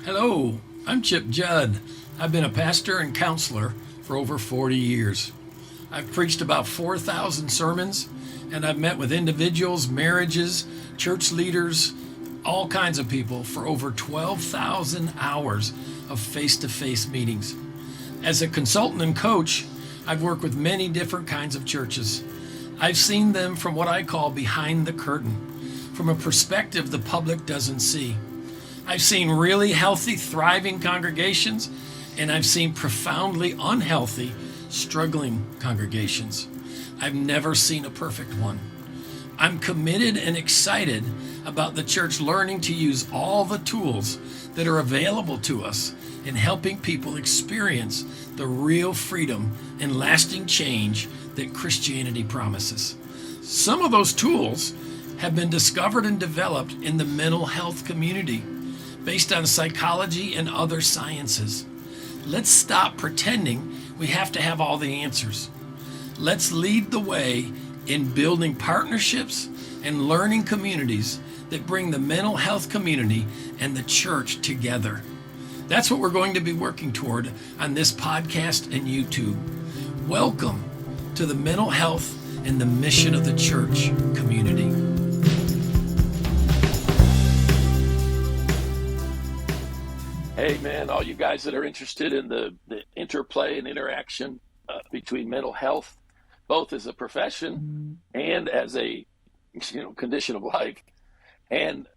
Hello, I'm Chip Judd. I've been a pastor and counselor for over 40 years. I've preached about 4,000 sermons, and I've met with individuals, marriages, church leaders, all kinds of people for over 12,000 hours of face-to-face meetings. As a consultant and coach, I've worked with many different kinds of churches. I've seen them from what I call behind the curtain, from a perspective the public doesn't see. I've seen really healthy, thriving congregations, and I've seen profoundly unhealthy, struggling congregations. I've never seen a perfect one. I'm committed and excited about the church learning to use all the tools that are available to us in helping people experience the real freedom and lasting change that Christianity promises. Some of those tools have been discovered and developed in the mental health community, based on psychology and other sciences. Let's stop pretending we have to have all the answers. Let's lead the way in building partnerships and learning communities that bring the mental health community and the church together. That's what we're going to be working toward on this podcast and YouTube. Welcome to the mental health and the mission of the church community. Hey, man, all you guys that are interested in the interplay and interaction between mental health, both as a profession and as a condition of life, and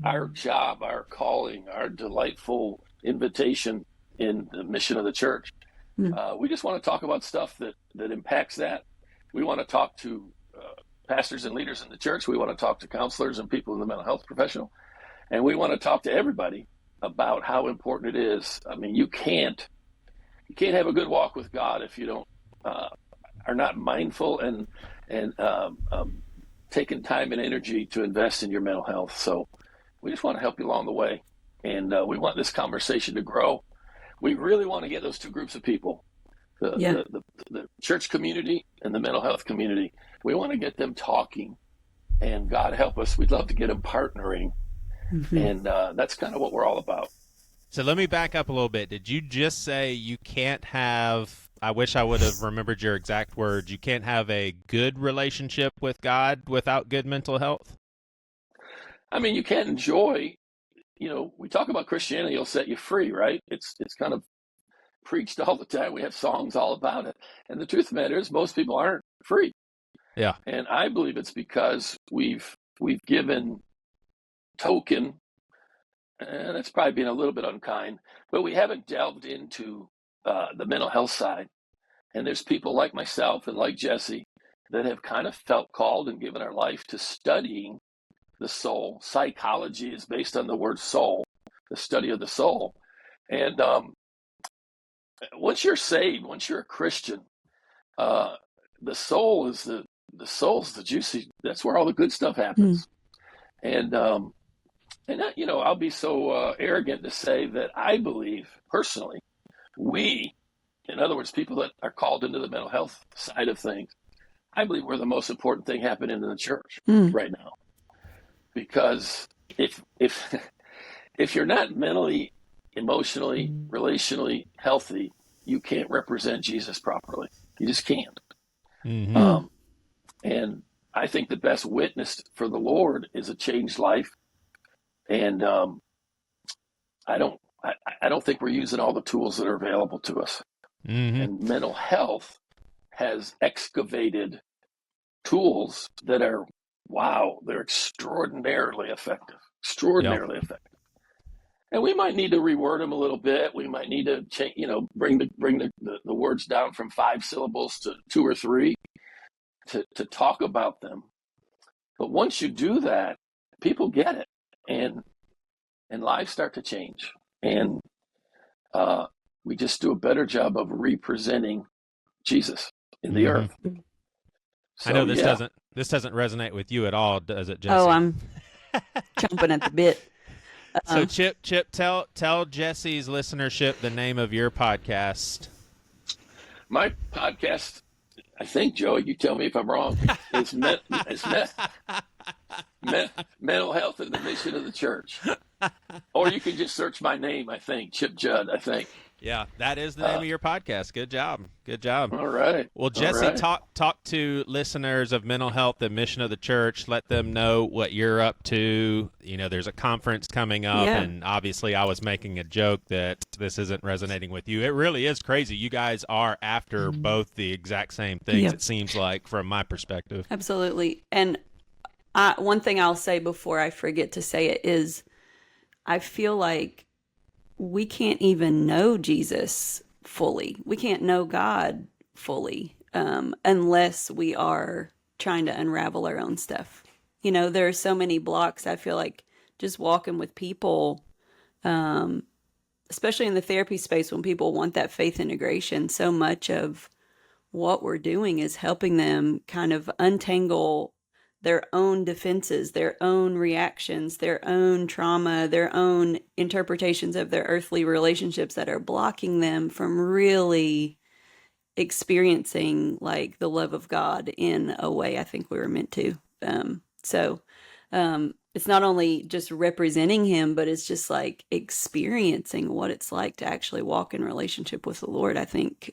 our job, our calling, our delightful invitation in the mission of the church. We just want to talk about stuff that impacts that. We want to talk to pastors and leaders in the church. We want to talk to counselors and people in the mental health professional. And we want to talk to everybody about how important it is. I mean, you can't have a good walk with God if you don't are not mindful and taking time and energy to invest in your mental health. So we just want to help you along the way, and we want this conversation to grow. We really want to get those two groups of people, the church community and the mental health community. We want to get them talking, and God help us, we'd love to get them partnering. Mm-hmm. And that's kind of what we're all about. So let me back up a little bit. Did you just say you can't have, I wish I would have remembered your exact words, you can't have a good relationship with God without good mental health? I mean, you can't enjoy, we talk about Christianity will set you free, right? It's kind of preached all the time. We have songs all about it. And the truth of the matter is most people aren't free. Yeah. And I believe it's because we've given token, and that's probably being a little bit unkind, but we haven't delved into the mental health side. And there's people like myself and like Jesse that have kind of felt called and given our life to studying the soul. Psychology is based on the word soul, the study of the soul. And once you're saved, once you're a Christian, the soul's the juicy, that's where all the good stuff happens. And I'll be so arrogant to say that I believe personally, in other words, people that are called into the mental health side of things, I believe we're the most important thing happening in the church right now. Because if you're not mentally, emotionally, relationally healthy, you can't represent Jesus properly. You just can't. Mm-hmm. And I think the best witness for the Lord is a changed life. And I don't think we're using all the tools that are available to us. Mm-hmm. And mental health has excavated tools that are, they're extraordinarily effective. Effective. And we might need to reword them a little bit. We might need to change, bring the words down from 5 syllables to 2 or 3 to talk about them. But once you do that, people get it. And lives start to change, and we just do a better job of representing Jesus in the earth. So, I know this doesn't resonate with you at all, does it, Jesse? Oh, I'm chomping at the bit. So Chip, tell Jesse's listenership the name of your podcast. My podcast, I think, Joey, you tell me if I'm wrong, is mental health and the mission of the church. Or you can just search my name, I think, Chip Judd, I think. Yeah, that is the name of your podcast. Good job. Good job. All right. Well, All Jesse, right. talk to listeners of Mental Health and Mission of the Church. Let them know what you're up to. You know, there's a conference coming up, Yeah. and obviously I was making a joke that this isn't resonating with you. It really is crazy. You guys are after both the exact same things, Yeah. it seems like, from my perspective. Absolutely. And one thing I'll say before I forget to say it is I feel like we can't even know Jesus fully. We can't know God fully unless we are trying to unravel our own stuff. You know, there are so many blocks. I feel like just walking with people, especially in the therapy space, when people want that faith integration, so much of what we're doing is helping them kind of untangle their own defenses, their own reactions, their own trauma, their own interpretations of their earthly relationships that are blocking them from really experiencing like the love of God in a way I think we were meant to. So it's not only just representing him, but it's just like experiencing what it's like to actually walk in relationship with the Lord. I think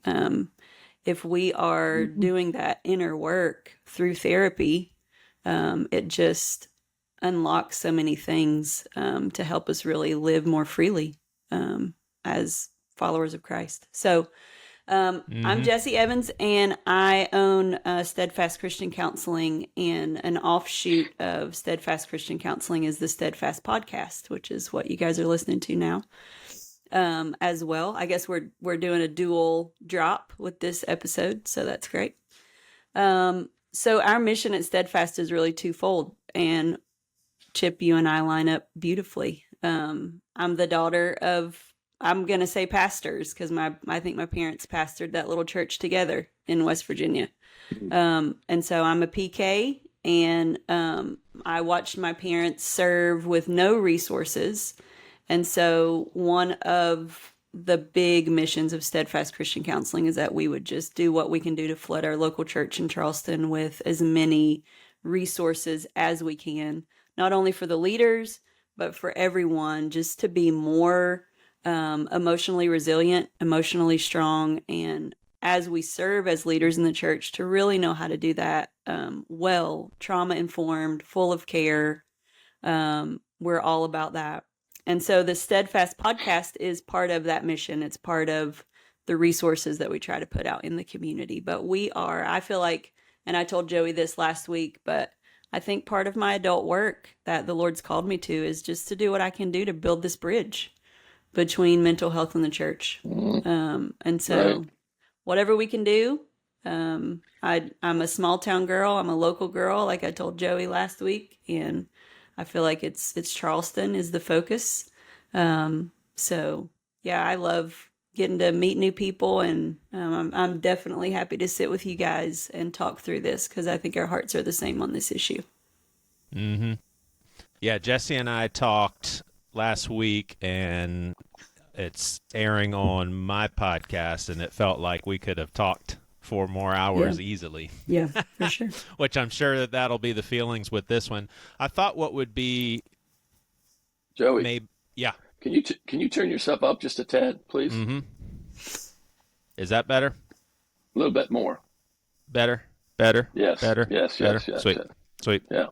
if we are doing that inner work through therapy, it just unlocks so many things to help us really live more freely as followers of Christ. So I'm Jessie Evans, and I own Steadfast Christian Counseling, and an offshoot of Steadfast Christian Counseling is the Steadfast Podcast, which is what you guys are listening to now. As well, I guess we're doing a dual drop with this episode, so that's great. So our mission at Steadfast is really twofold, and Chip, you and I line up beautifully. I'm the daughter of, I'm going to say pastors, because I think my parents pastored that little church together in West Virginia. And so I'm a PK, and I watched my parents serve with no resources. And so one of the big missions of Steadfast Christian Counseling is that we would just do what we can do to flood our local church in Charleston with as many resources as we can, not only for the leaders, but for everyone, just to be more emotionally resilient, emotionally strong, and as we serve as leaders in the church, to really know how to do that well, trauma-informed, full of care. We're all about that. And so the Steadfast podcast is part of that mission. It's part of the resources that we try to put out in the community. But I feel like, and I told Joey this last week, but I think part of my adult work that the Lord's called me to is just to do what I can do to build this bridge between mental health and the church. And so whatever we can do, I'm a small town girl. I'm a local girl, like I told Joey last week. And I feel like it's Charleston is the focus. So yeah, I love getting to meet new people, and I'm definitely happy to sit with you guys and talk through this, because I think our hearts are the same on this issue. Yeah, Jesse and I talked last week, and it's airing on my podcast, and it felt like we could have talked 4 more hours easily. Yeah, for sure. Which I'm sure that'll be the feelings with this one. I thought what would be Joey, maybe, yeah. can you turn yourself up just a tad, please? Is that better? A little bit more. Better? Yes. Better? Yes. Better? Yes. Sweet. Yes. Sweet. Yeah.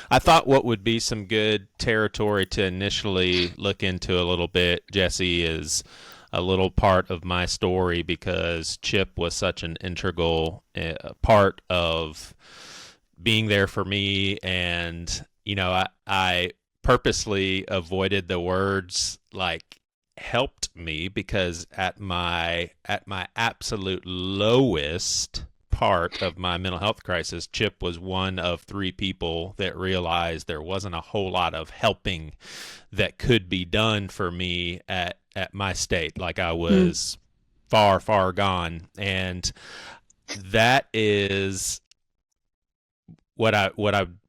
I thought what would be some good territory to initially look into a little bit, Jesse, is a little part of my story, because Chip was such an integral part of being there for me. And, you know, I purposely avoided the words like helped me, because at my absolute lowest part of my mental health crisis, Chip was one of 3 people that realized there wasn't a whole lot of helping that could be done for me at my state. Like, I was far, far gone. And that is what I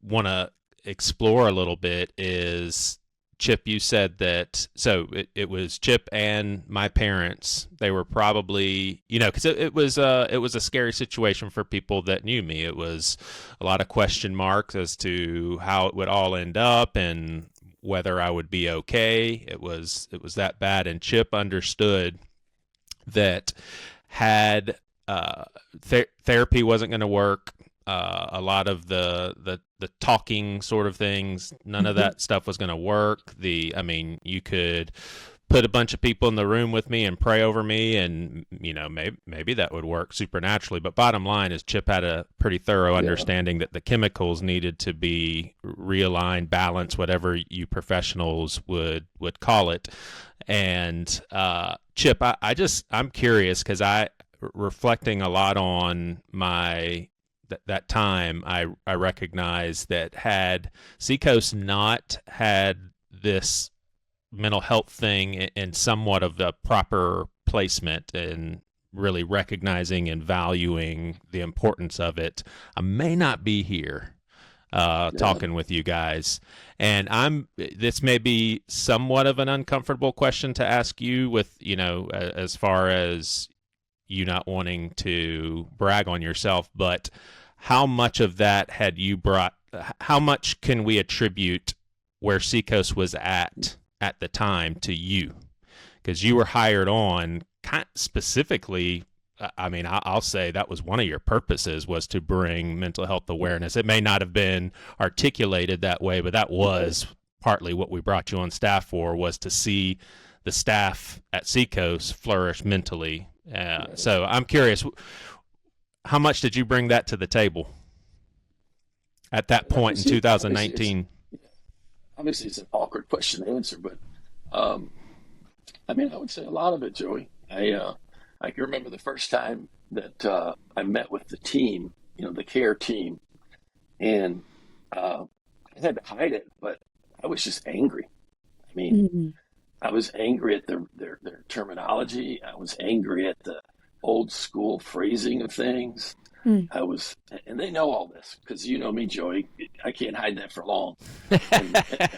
want to explore a little bit is, Chip, you said that, so it was Chip and my parents. They were probably, you know, because it was a scary situation for people that knew me. It was a lot of question marks as to how it would all end up and whether I would be okay. It was that bad, and Chip understood that had therapy wasn't going to work. A lot of the talking sort of things, none of that stuff was going to work. You could put a bunch of people in the room with me and pray over me, and maybe that would work supernaturally. But bottom line is, Chip had a pretty thorough understanding that the chemicals needed to be realigned, balanced, whatever you professionals would call it. And Chip, I'm curious, because reflecting a lot on that time, I recognize that had Seacoast not had this mental health thing in somewhat of a proper placement and really recognizing and valuing the importance of it, I may not be here talking with you guys. And this may be somewhat of an uncomfortable question to ask you, with as far as you not wanting to brag on yourself, but how much of that had you brought? How much can we attribute where Seacoast was at the time to you? Because you were hired on specifically. I'll say that was one of your purposes, was to bring mental health awareness. It may not have been articulated that way, but that was partly what we brought you on staff for, was to see the staff at Seacoast flourish mentally. So I'm curious, how much did you bring that to the table at that point in 2019? Obviously, it's an awkward question to answer, but I would say a lot of it, Joey. I can remember the first time that I met with the team, the care team, and I had to hide it, but I was just angry. I was angry at their terminology. I was angry at the old school phrasing of things. And they know all this, because you know me, Joey. I can't hide that for long.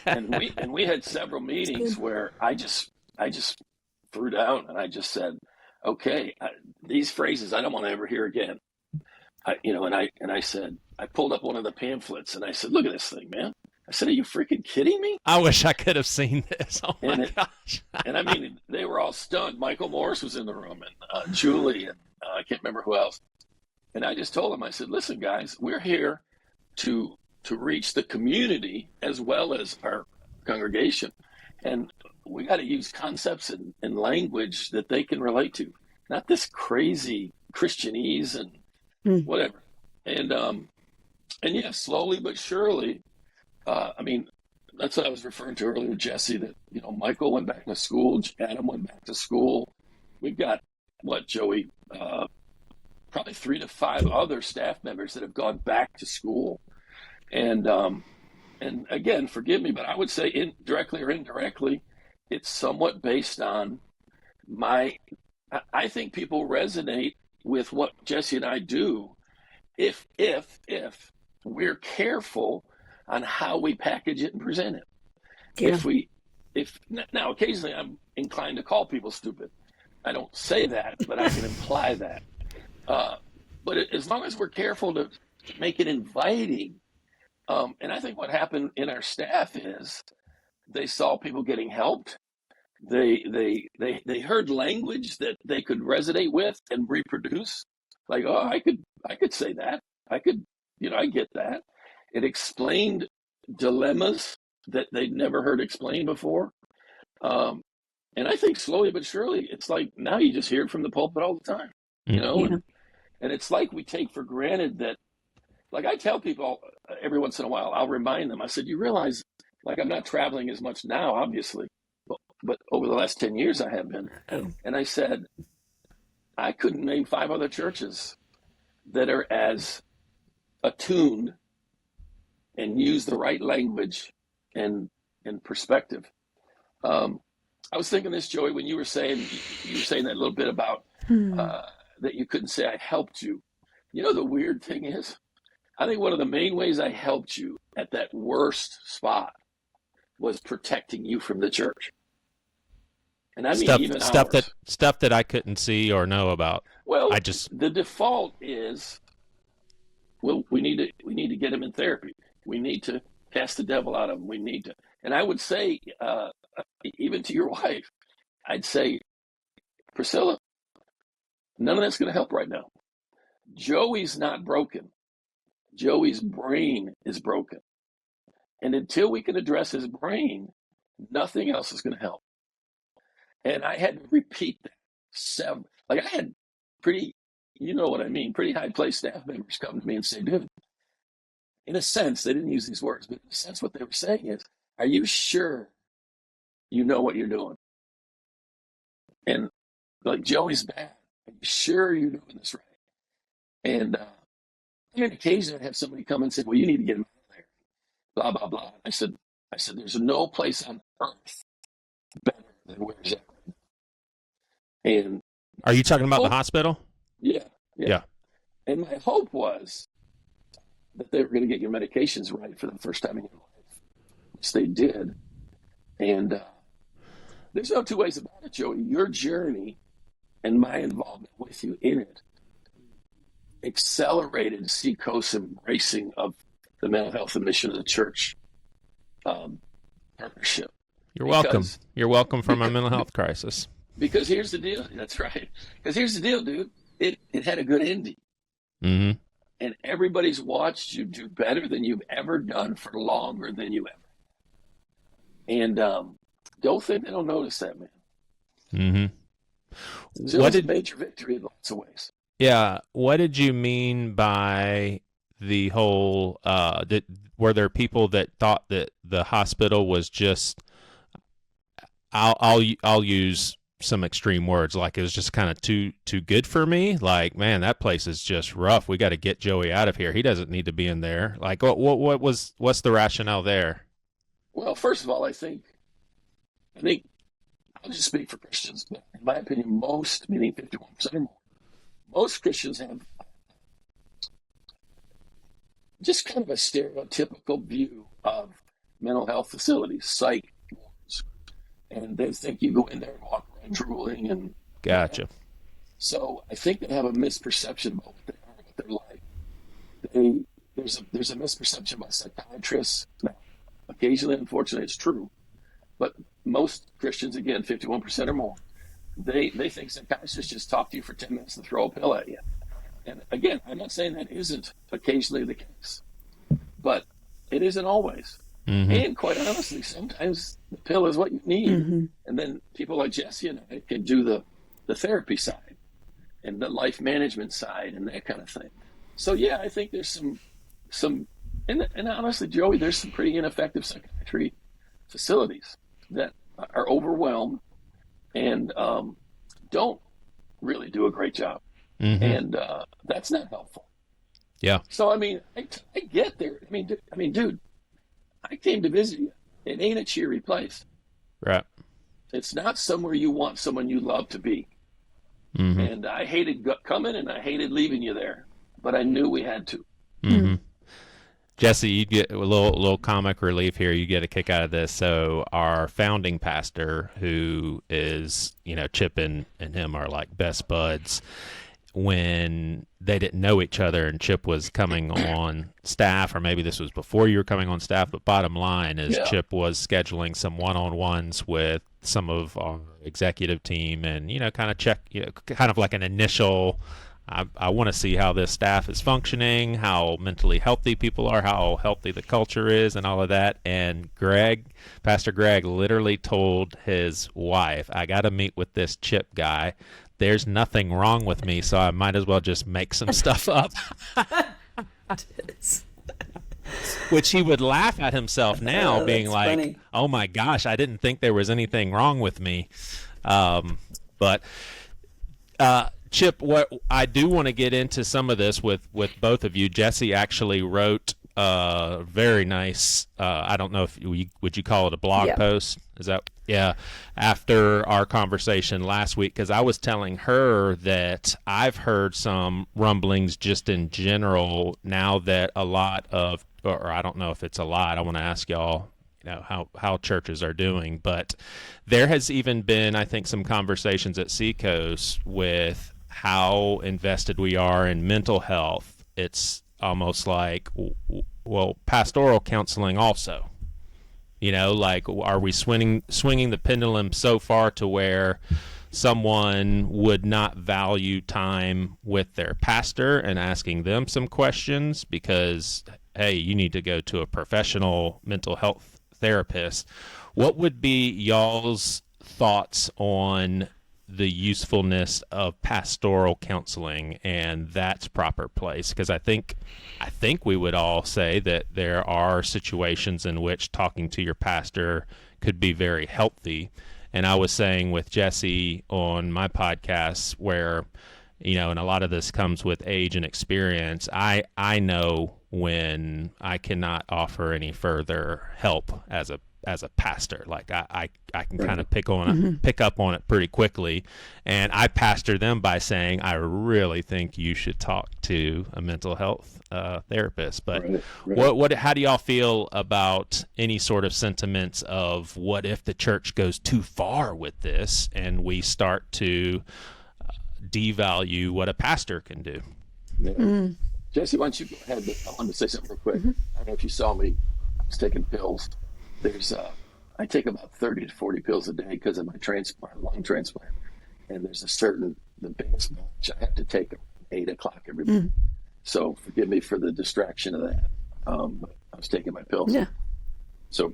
And we had several meetings where I just threw down, and I just said, okay, these phrases I don't want to ever hear again. I said, I pulled up one of the pamphlets and I said, look at this thing, man. I said, are you freaking kidding me? I wish I could have seen this. Oh my gosh. And they were all stunned. Michael Morris was in the room, and Julie, and I can't remember who else. And I just told them, I said, listen, guys, we're here to reach the community as well as our congregation. And we got to use concepts and language that they can relate to, not this crazy Christianese and whatever. And yeah, slowly but surely, that's what I was referring to earlier, Jesse, that, Michael went back to school, Adam went back to school. We've got, Joey, probably 3 to 5 other staff members that have gone back to school. And again, forgive me, but I would say directly or indirectly, it's somewhat based on I think people resonate with what Jesse and I do if we're careful on how we package it and present it. Yeah. Now occasionally I'm inclined to call people stupid. I don't say that, but I can imply that. But as long as we're careful to make it inviting, and I think what happened in our staff is they saw people getting helped. They heard language that they could resonate with and reproduce. Like, oh, I could say that. I get that. It explained dilemmas that they'd never heard explained before. And I think slowly but surely, it's like now you just hear it from the pulpit all the time, and it's like we take for granted that, like I tell people every once in a while, I'll remind them, I said, you realize, like, I'm not traveling as much now, obviously, but over the last 10 years I have been. And I said, I couldn't name 5 other churches that are as attuned and use the right language and perspective. I was thinking this, Joey, when you were saying that a little bit about that you couldn't say I helped you. The weird thing is, I think one of the main ways I helped you at that worst spot was protecting you from the church. And I mean, even stuff that I couldn't see or know about. Well, the default is, well, we need to get him in therapy. We need to cast the devil out of them. We need to. And I would say, even to your wife, I'd say, Priscilla, none of that's going to help right now. Joey's not broken. Joey's brain is broken. And until we can address his brain, nothing else is going to help. And I had to repeat that like I had pretty, you know what I mean, pretty high placed staff members come to me and say, dude, in a sense, they didn't use these words, but in a sense, what they were saying is, are you sure you know what you're doing? And like, Joey's bad. Are you sure you're doing this right? And I mean, occasionally I'd have somebody come and say, well, you need to get him out of there, blah, blah, blah. I said, there's no place on earth better than where he's at right now. And are you talking about the hospital? Yeah. And my hope was that they were going to get your medications right for the first time in your life, which they did. And there's no two ways about it, Joey. Your journey and my involvement with you in it accelerated Seacoast's embracing of the mental health and mission of the church partnership. You're welcome. You're welcome for my mental health crisis. Because here's the deal. That's right. Because here's the deal, dude. It had a good ending. Mm-hmm. And everybody's watched you do better than you've ever done for longer than you ever. And don't think they don't notice that, man. Mm-hmm. So it was a major victory in lots of ways. Yeah. What did you mean by the whole, were there people that thought that the hospital was just, I'll use some extreme words, like it was just kind of too good for me? Like, man, that place is just rough. We got to get Joey out of here. He doesn't need to be in there. Like, what's the rationale there? Well, first of all, I think I'll just speak for Christians, but in my opinion, most, meaning 51% or more, most Christians have just kind of a stereotypical view of mental health facilities, psych wards, and they think you go in there and walk around drooling and. Gotcha. So I think they have a misperception about what they are, what they're like. There's a misperception by psychiatrists. Now, occasionally, unfortunately, it's true, but most Christians, again, 51% or more, they think psychiatrists just talk to you for 10 minutes and throw a pill at you. And again, I'm not saying that isn't occasionally the case, but it isn't always. Mm-hmm. And quite honestly, sometimes the pill is what you need. Mm-hmm. And then people like Jesse and I can do the therapy side and the life management side and that kind of thing. So yeah, I think there's some and honestly, Joey, there's some pretty ineffective psychiatry facilities that are overwhelmed and don't really do a great job. Mm-hmm. And that's not helpful. Yeah. So, I mean, I get there. I mean, dude, I came to visit you. It ain't a cheery place. Right. It's not somewhere you want someone you love to be. Mm-hmm. And I hated coming and I hated leaving you there, but I knew we had to. Mm-hmm. Jesse, you get a little comic relief here. You get a kick out of this. So our founding pastor, who is, Chip and him are like best buds, when they didn't know each other and Chip was coming on staff, or maybe this was before you were coming on staff, but bottom line is Chip was scheduling some one-on-ones with some of our executive team and, kind of check, kind of like an initial, I want to see how this staff is functioning, how mentally healthy people are, how healthy the culture is, and all of that. And Pastor Greg literally told his wife, I got to meet with this Chip guy. There's nothing wrong with me, so I might as well just make some stuff up. Which he would laugh at himself now, being like, funny. Oh my gosh, I didn't think there was anything wrong with me. But Chip, what I do want to get into some of this with both of you. Jesse actually wrote a very nice, I don't know if would you call it a blog post? Is that, after our conversation last week, because I was telling her that I've heard some rumblings just in general now that a lot of, or I don't know if it's a lot, I want to ask y'all, how churches are doing, but there has even been, I think, some conversations at Seacoast with how invested we are in mental health. It's almost like, well, pastoral counseling also. Like, are we swinging the pendulum so far to where someone would not value time with their pastor and asking them some questions because, hey, you need to go to a professional mental health therapist? What would be y'all's thoughts on the usefulness of pastoral counseling and that's proper place? Because I think we would all say that there are situations in which talking to your pastor could be very healthy. And I was saying with Jesse on my podcast where, and a lot of this comes with age and experience, I know when I cannot offer any further help as a pastor. Like I can kind of pick up on it pretty quickly, and I pastor them by saying I really think you should talk to a mental health therapist. But what how do y'all feel about any sort of sentiments of what if the church goes too far with this and we start to devalue what a pastor can do? Yeah. Jesse, why don't you go ahead? I wanted to say something real quick. I don't know if you saw me. I was taking pills. I take about 30 to 40 pills a day because of my lung transplant. And there's the biggest batch I have to take at 8 o'clock every morning. So forgive me for the distraction of that. But I was taking my pills. Yeah. So,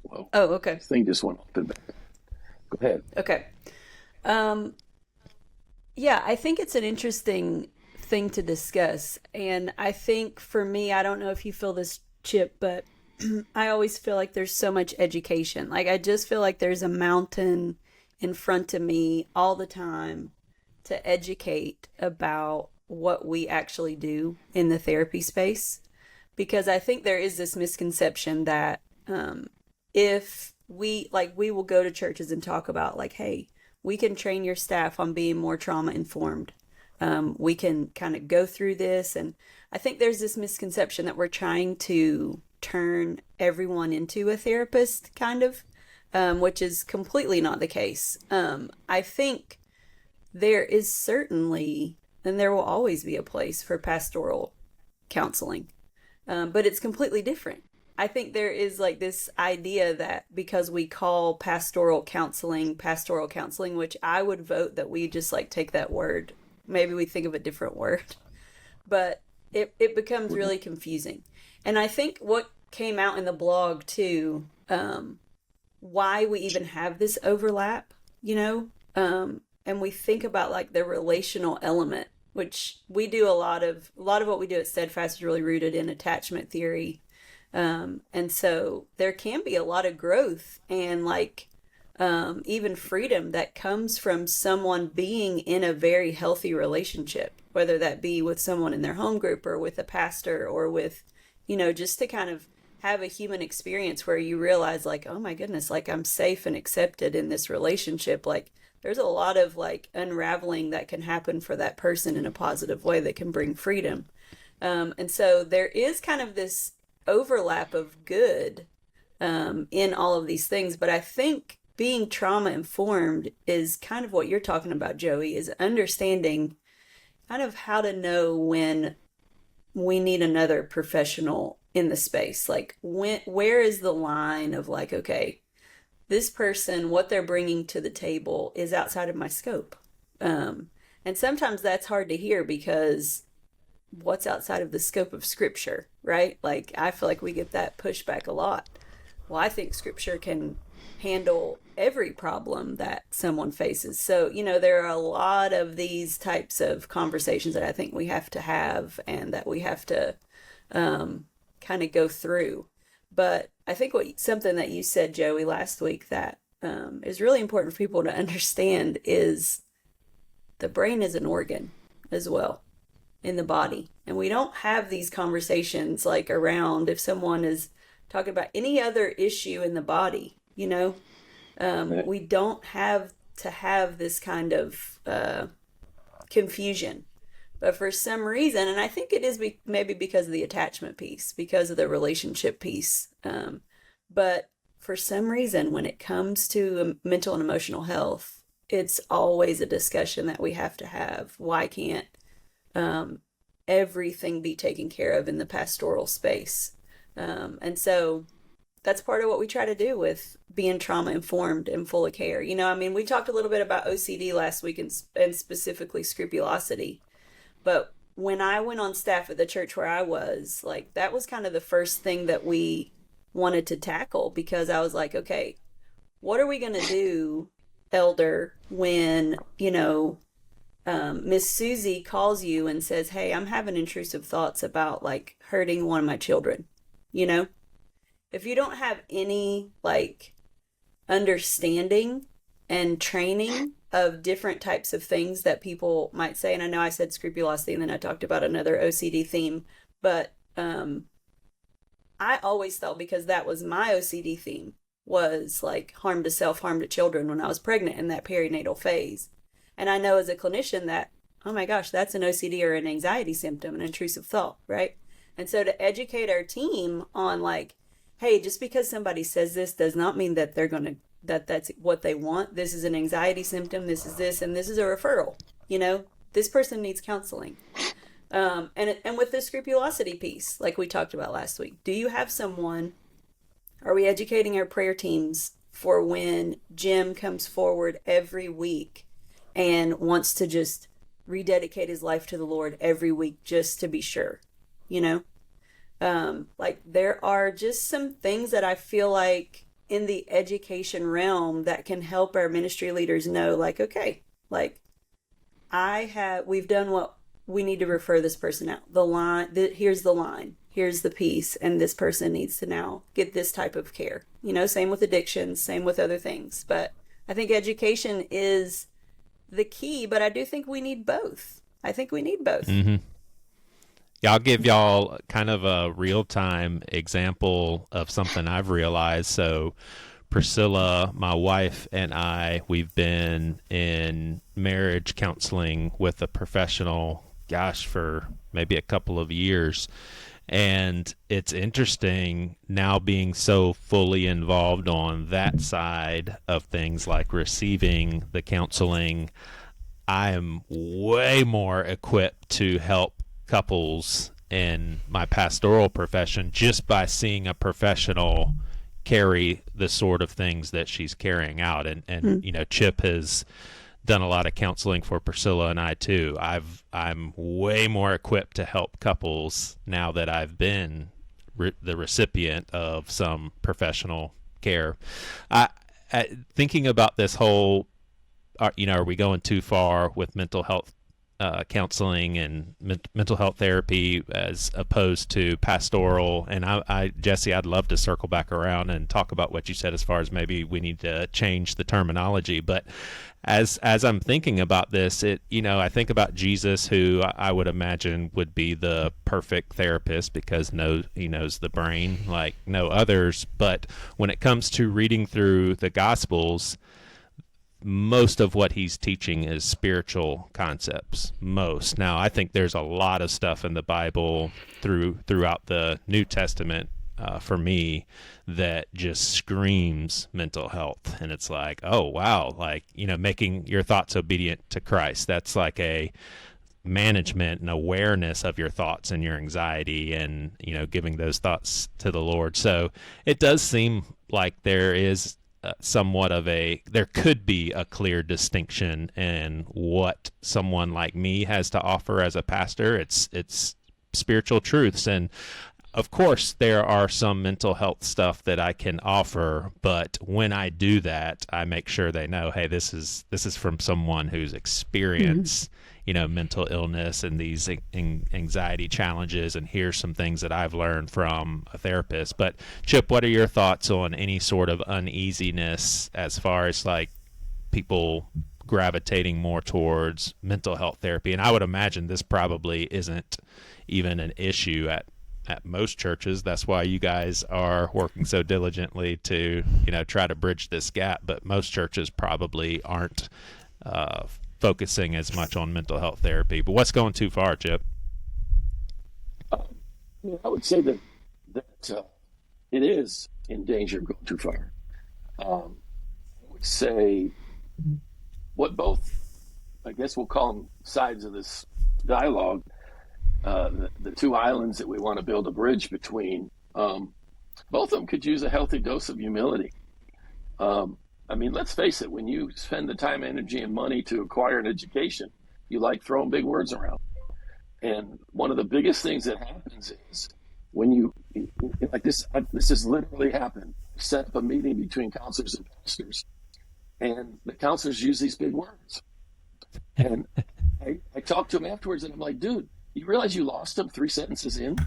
well, okay. This thing just went off the back. Go ahead. Okay. Yeah, I think it's an interesting thing to discuss. And I think for me, I don't know if you feel this, Chip, but I always feel like there's so much education. Like, I just feel like there's a mountain in front of me all the time to educate about what we actually do in the therapy space. Because I think there is this misconception that if we will go to churches and talk about like, hey, we can train your staff on being more trauma informed. We can kind of go through this. And I think there's this misconception that we're trying to turn everyone into a therapist, kind of, which is completely not the case. I think there is certainly, and there will always be a place for pastoral counseling, but it's completely different. I think there is like this idea that because we call pastoral counseling, which I would vote that we just like take that word. Maybe we think of a different word, but it becomes really confusing. And I think what came out in the blog too, why we even have this overlap, and we think about like the relational element, which we do a lot of what we do at Steadfast is really rooted in attachment theory. And so there can be a lot of growth and like even freedom that comes from someone being in a very healthy relationship, whether that be with someone in their home group or with a pastor or with, just to kind of have a human experience where you realize like, oh my goodness, like I'm safe and accepted in this relationship. Like there's a lot of like unraveling that can happen for that person in a positive way that can bring freedom. And so there is kind of this overlap of good in all of these things. But I think being trauma informed is kind of what you're talking about, Joey, is understanding kind of how to know when we need another professional in the space. Like where is the line of like, okay, this person, what they're bringing to the table is outside of my scope. And sometimes that's hard to hear because what's outside of the scope of scripture, right? Like I feel like we get that pushback a lot. Well, I think scripture can handle every problem that someone faces. So, there are a lot of these types of conversations that I think we have to have and that we have to kind of go through. But I think something that you said, Joey, last week that is really important for people to understand is the brain is an organ as well in the body. And we don't have these conversations like around if someone is talking about any other issue in the body, we don't have to have this kind of confusion. But for some reason, and I think it is maybe because of the attachment piece, because of the relationship piece. But for some reason, when it comes to mental and emotional health, it's always a discussion that we have to have. Why can't everything be taken care of in the pastoral space. And so that's part of what we try to do with being trauma informed and full of care. I mean, we talked a little bit about OCD last week, and specifically scrupulosity. But when I went on staff at the church where I was, like, that was kind of the first thing that we wanted to tackle, because I was like, okay, what are we going to do, elder, when, Miss Susie calls you and says, hey, I'm having intrusive thoughts about like hurting one of my children? You know, if you don't have any like understanding and training of different types of things that people might say, and I know I said scrupulosity and then I talked about another OCD theme, but I always thought, because that was my OCD theme, was like harm to self, harm to children when I was pregnant in that perinatal phase. And I know as a clinician that, oh my gosh, that's an OCD or an anxiety symptom, an intrusive thought, right? And so to educate our team on like, hey, just because somebody says this does not mean that they're going to, that's what they want. This is an anxiety symptom. This is this, and this is a referral. This person needs counseling. And with the scrupulosity piece, like we talked about last week, do you have someone? Are we educating our prayer teams for when Jim comes forward every week and wants to just rededicate his life to the Lord every week just to be sure? Like there are just some things that I feel like in the education realm that can help our ministry leaders know, like, okay, like we've done what we need to refer this person out. Here's the line, here's the piece, and this person needs to now get this type of care. Same with addictions, same with other things. But I think education is the key, but I do think we need both. I think we need both. Mm-hmm. Yeah, I'll give y'all kind of a real-time example of something I've realized. So Priscilla, my wife, and we've been in marriage counseling with a professional, for maybe a couple of years. And it's interesting now being so fully involved on that side of things, like receiving the counseling. I am way more equipped to help couples in my pastoral profession just by seeing a professional carry the sort of things that she's carrying out. And Chip has done a lot of counseling for Priscilla and I too. I'm way more equipped to help couples now that I've been the recipient of some professional care. Thinking about this whole, are we going too far with mental health counseling and mental health therapy as opposed to pastoral? And Jesse, I'd love to circle back around and talk about what you said as far as maybe we need to change the terminology. But as I'm thinking about this, I think about Jesus, who I would imagine would be the perfect therapist because he knows the brain like no others. But when it comes to reading through the Gospels, most of what he's teaching is spiritual concepts. Now, I think there's a lot of stuff in the Bible throughout the New Testament for me that just screams mental health. And it's like, oh, wow, like, making your thoughts obedient to Christ. That's like a management and awareness of your thoughts and your anxiety and, giving those thoughts to the Lord. So it does seem like there is there could be a clear distinction in what someone like me has to offer as a pastor. It's spiritual truths. And of course, there are some mental health stuff that I can offer, but when I do that, I make sure they know, hey, this is from someone who's experienced, mental illness and these anxiety challenges, and here's some things that I've learned from a therapist. But Chip, what are your thoughts on any sort of uneasiness as far as like people gravitating more towards mental health therapy? And I would imagine this probably isn't even an issue at most churches. That's why you guys are working so diligently to, try to bridge this gap. But most churches probably aren't focusing as much on mental health therapy. But what's going too far, Chip? I would say that it is in danger of going too far. I would say what both, I guess we'll call them sides of this dialogue, the two islands that we want to build a bridge between, both of them could use a healthy dose of humility. I mean, let's face it, when you spend the time, energy, and money to acquire an education, you like throwing big words around. And one of the biggest things that happens is when you, like this has literally happened, set up a meeting between counselors and pastors, and the counselors use these big words. And I talked to him afterwards, and I'm like, dude, you realize you lost them 3 sentences in?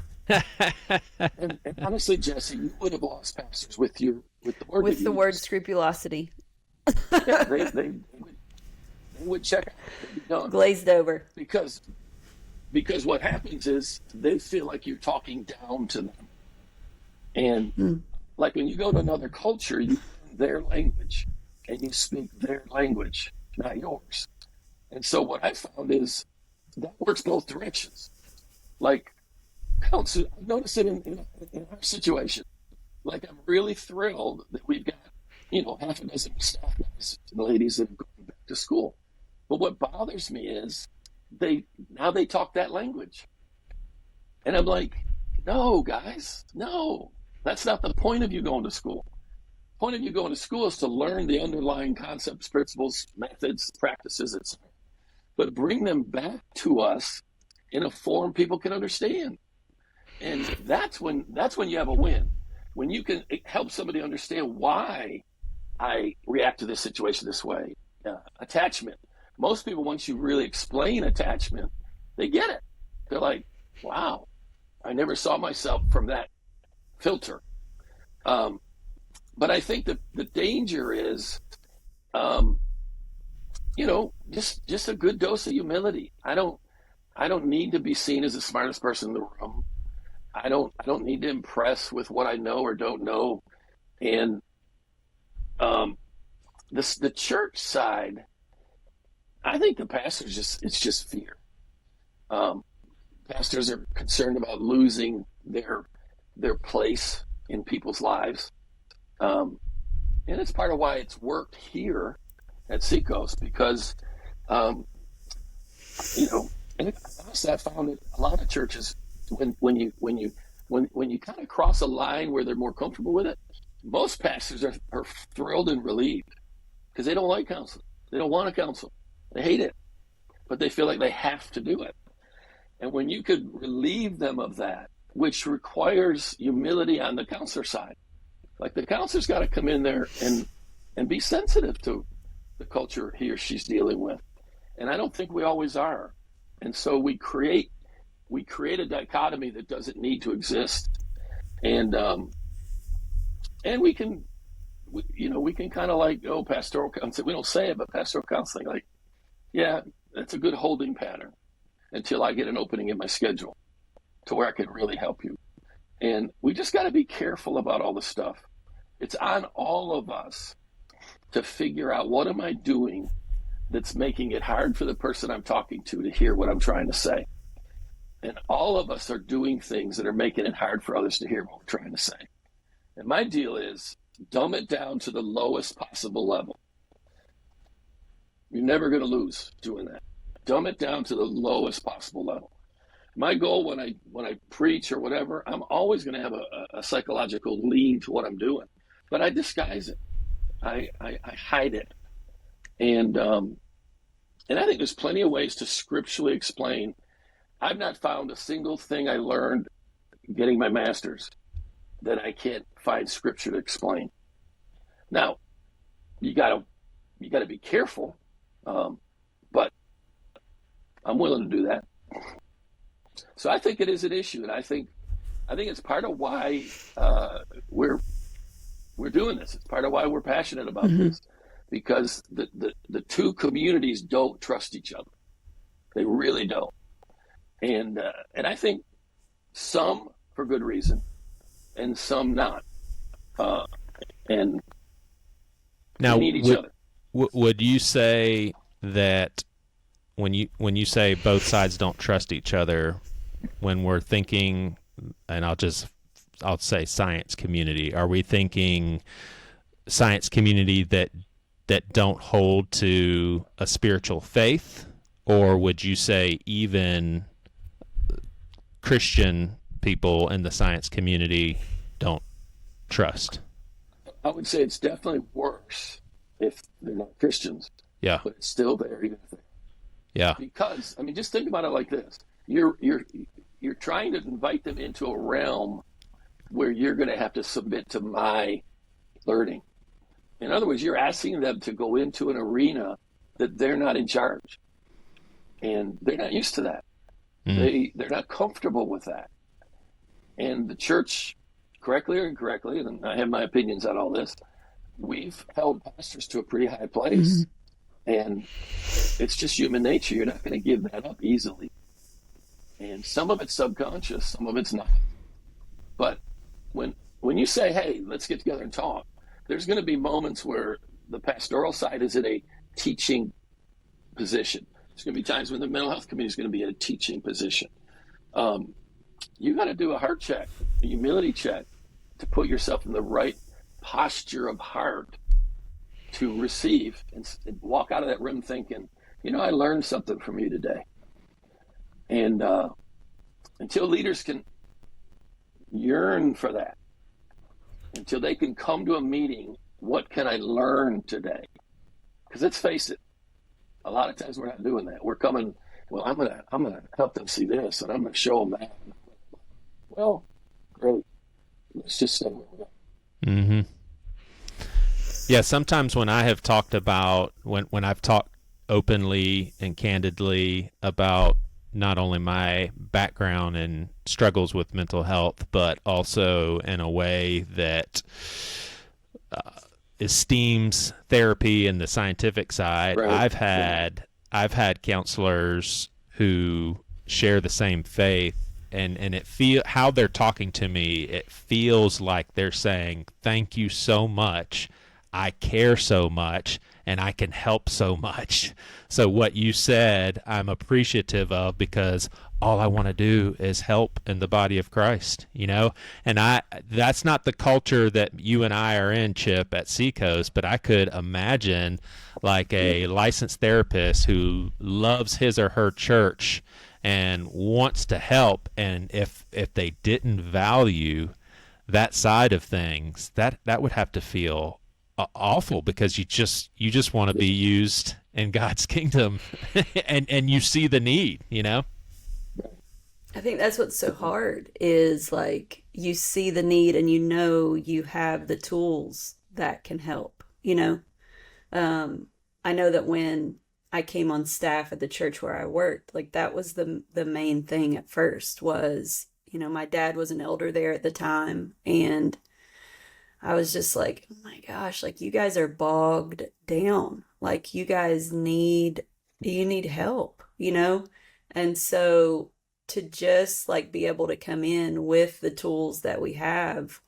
and honestly, Jesse, you would have lost pastors with the word. With the word scrupulosity. Yeah, they would check out. They'd be done. Glazed over. Because what happens is they feel like you're talking down to them. And like when you go to another culture, you learn their language and you speak their language, not yours. And so what I found is that works both directions. Like, counsel, I noticed it in our situation. Like, I'm really thrilled that we've got, half a dozen staff guys and ladies that have gone back to school. But what bothers me is they talk that language. And I'm like, no, guys, no, that's not the point of you going to school. The point of you going to school is to learn the underlying concepts, principles, methods, practices, etc. But bring them back to us in a form people can understand. And that's when you have a win. When you can help somebody understand why I react to this situation this way. Attachment. Most people, once you really explain attachment, they get it. They're like, wow, I never saw myself from that filter. But I think the danger is, just a good dose of humility. I don't need to be seen as the smartest person in the room. I don't need to impress with what I know or don't know. And the church side, I think the pastors it's just fear. Pastors are concerned about losing their place in people's lives. And it's part of why it's worked here at Seacoast, because and honestly, I found that a lot of churches, when you kind of cross a line where they're more comfortable with it, most pastors are thrilled and relieved because they don't like counseling. They don't want to counsel. They hate it, but they feel like they have to do it. And when you could relieve them of that, which requires humility on the counselor side, like the counselor's got to come in there and be sensitive to the culture he or she's dealing with. And I don't think we always are. And so we create a dichotomy that doesn't need to exist. And we can kind of like, pastoral counseling. We don't say it, but pastoral counseling, like, yeah, that's a good holding pattern until I get an opening in my schedule to where I can really help you. And we just got to be careful about all this stuff. It's on all of us to figure out, what am I doing that's making it hard for the person I'm talking to hear what I'm trying to say. And all of us are doing things that are making it hard for others to hear what we're trying to say. And my deal is, dumb it down to the lowest possible level. You're never going to lose doing that. Dumb it down to the lowest possible level. My goal when I preach or whatever, I'm always going to have a psychological lean to what I'm doing, but I disguise it. I hide it. And I think there's plenty of ways to scripturally explain. I've not found a single thing I learned getting my master's that I can't find scripture to explain. Now, you gotta be careful, but I'm willing to do that. So I think it is an issue, and I think it's part of why we're doing this. It's part of why we're passionate about this, because the two communities don't trust each other. They really don't, and I think some for good reason, and some not. And now, we need each other. Would you say that when you say both sides don't trust each other, when we're thinking, and I'll say science community, are we thinking science community that don't hold to a spiritual faith, or would you say even Christian people in the science community don't trust. I would say it's definitely worse if they're not Christians, Yeah. but it's still there even if they're. Yeah. Because I mean, just think about it like this: you're trying to invite them into a realm where you're going to have to submit to my learning. In other words, you're asking them to go into an arena that they're not in charge, and they're not used to that. They're not comfortable with that. And the church, correctly or incorrectly, and I have my opinions on all this, we've held pastors to a pretty high place. And it's just human nature. You're not going to give that up easily. And some of it's subconscious, some of it's not. But when you say, hey, let's get together and talk, there's going to be moments where the pastoral side is in a teaching position. There's going to be times when the mental health community is going to be in a teaching position. You got to do a heart check, a humility check, to put yourself in the right posture of heart to receive and walk out of that room thinking, I learned something from you today. And until leaders can yearn for that, until they can come to a meeting, what can I learn today? Because let's face it, a lot of times we're not doing that. We're coming, well, I'm gonna help them see this, and I'm gonna show them that. Well, great. Let's just say where we're going. Mm-hmm. Yeah, sometimes when I have talked about, when I've talked openly and candidly about not only my background and struggles with mental health, but also in a way that esteems therapy and the scientific side, right. I've had counselors who share the same faith, and how they're talking to me, it feels like they're saying, thank you so much. I care so much, and I can help so much. So what you said, I'm appreciative of, because all I want to do is help in the body of Christ, and that's not the culture that you and I are in, Chip, at Seacoast, but I could imagine like a licensed therapist who loves his or her church and wants to help, and if they didn't value that side of things, that would have to feel awful, because you just want to be used in God's kingdom, and you see the need, I think that's what's so hard, is like you see the need and you have the tools that can help. I know that when I came on staff at the church where I worked, like that was the main thing at first was, my dad was an elder there at the time, and I was just like, oh my gosh, like you guys are bogged down. Like you guys need help, And so to just like be able to come in with the tools that we have,